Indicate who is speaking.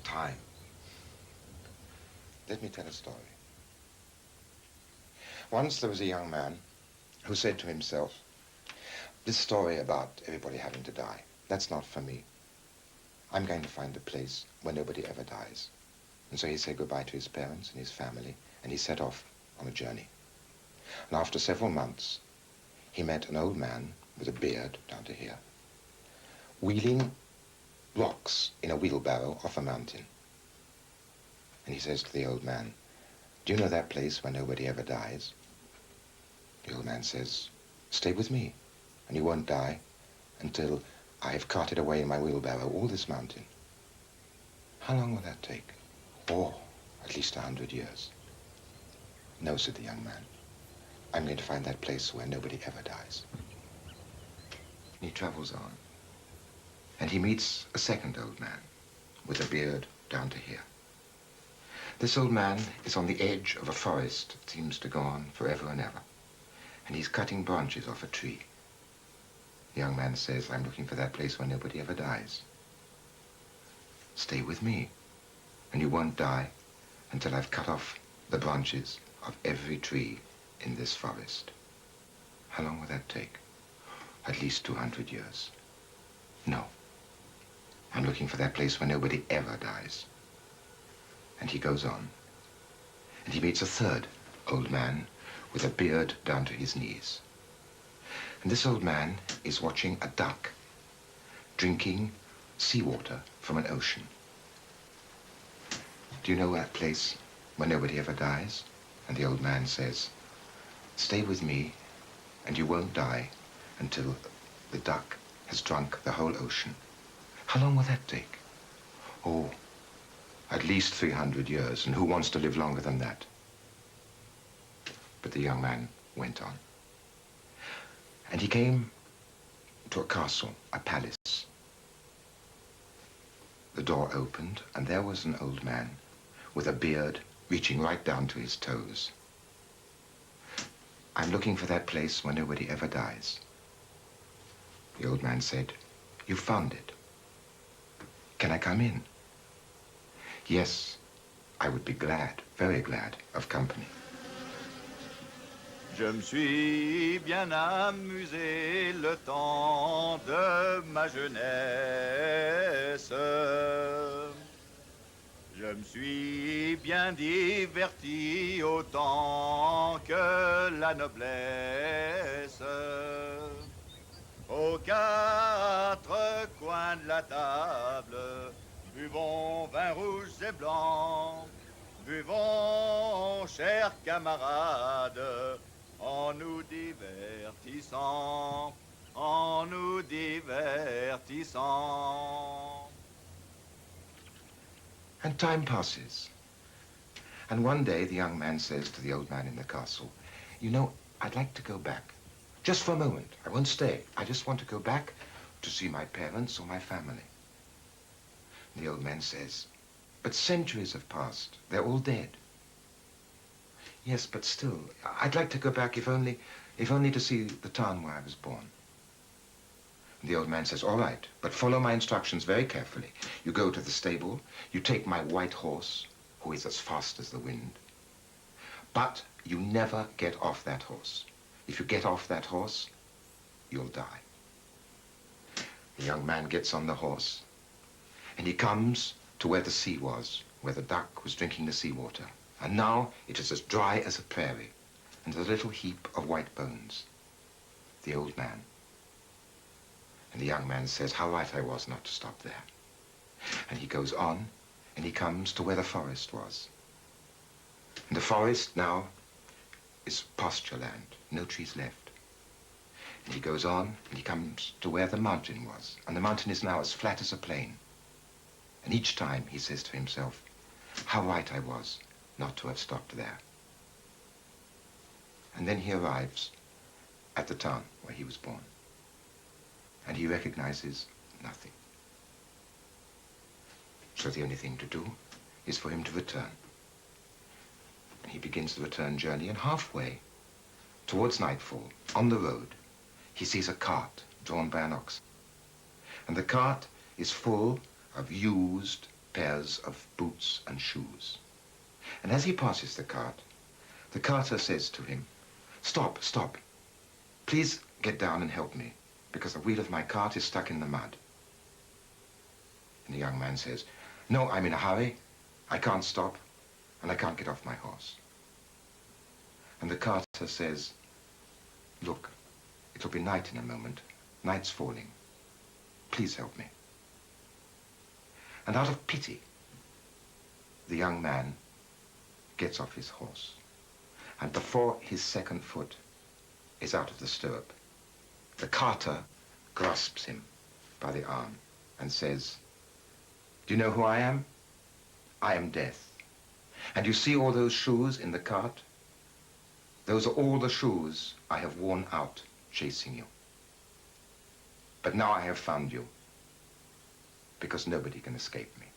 Speaker 1: Time. Let me tell a story. Once there was a young man who said to himself, this story about everybody having to die, that's not for me. I'm going to find a place where nobody ever dies. And so he said goodbye to his parents and his family, and he set off on a journey. And after several months, he met an old man with a beard down to here, wheeling rocks in a wheelbarrow off a mountain. And he says to the old man, do you know that place where nobody ever dies? The old man says, stay with me, and you won't die until I have carted away in my wheelbarrow all this mountain. How long will that take? Oh, at least 100 years. No, said the young man. I'm going to find that place where nobody ever dies. And he travels on. And he meets a second old man with a beard down to here. This old man is on the edge of a forest that seems to go on forever and ever. And he's cutting branches off a tree. The young man says, I'm looking for that place where nobody ever dies. Stay with me, and you won't die until I've cut off the branches of every tree in this forest. How long will that take? At least 200 years. No. I'm looking for that place where nobody ever dies. And he goes on. And he meets a third old man with a beard down to his knees. And this old man is watching a duck drinking seawater from an ocean. Do you know that place where nobody ever dies? And the old man says, stay with me and you won't die until the duck has drunk the whole ocean. How long will that take? Oh, at least 300 years, and who wants to live longer than that? But the young man went on. And he came to a castle, a palace. The door opened, and there was an old man with a beard reaching right down to his toes. I'm looking for that place where nobody ever dies. The old man said, you found it. Can I come in? Yes, I would be glad, very glad, of company.
Speaker 2: Je me suis bien amusé le temps de ma jeunesse. Je me suis bien diverti autant que la noblesse. Aux quatre coins de la table, buvons vin rouge et blanc. Buvons, chers camarades, en nous divertissant, en nous divertissant.
Speaker 1: And time passes. And one day the young man says to the old man in the castle, you know, I'd like to go back. Just for a moment. I won't stay. I just want to go back to see my parents or my family. And the old man says, but centuries have passed. They're all dead. Yes, but still, I'd like to go back if only to see the town where I was born. And the old man says, all right, but follow my instructions very carefully. You go to the stable, you take my white horse, who is as fast as the wind. But you never get off that horse. If you get off that horse, you'll die. The young man gets on the horse, and he comes to where the sea was, where the duck was drinking the seawater. And now it is as dry as a prairie, and there's a little heap of white bones. The old man. And the young man says how right I was not to stop there. And he goes on, and he comes to where the forest was. And the forest now is pasture land, no trees left. And he goes on, and he comes to where the mountain was. And the mountain is now as flat as a plain. And each time he says to himself, how right I was not to have stopped there. And then he arrives at the town where he was born. and he recognizes nothing. So the only thing to do is for him to return. And he begins the return journey, and halfway, towards nightfall, on the road, he sees a cart drawn by an ox. And the cart is full of used pairs of boots and shoes. And as he passes the cart, the carter says to him, "Stop, stop. Please get down and help me, because the wheel of my cart is stuck in the mud." And the young man says, "No, I'm in a hurry. I can't stop, and I can't get off my horse." And the carter says, "Look, it'll be night in a moment. Night's falling. Please help me." And out of pity, the young man gets off his horse. And before his second foot is out of the stirrup, the carter grasps him by the arm and says, "Do you know who I am? I am Death. And you see all those shoes in the cart? Those are all the shoes I have worn out chasing you. But now I have found you, because nobody can escape me."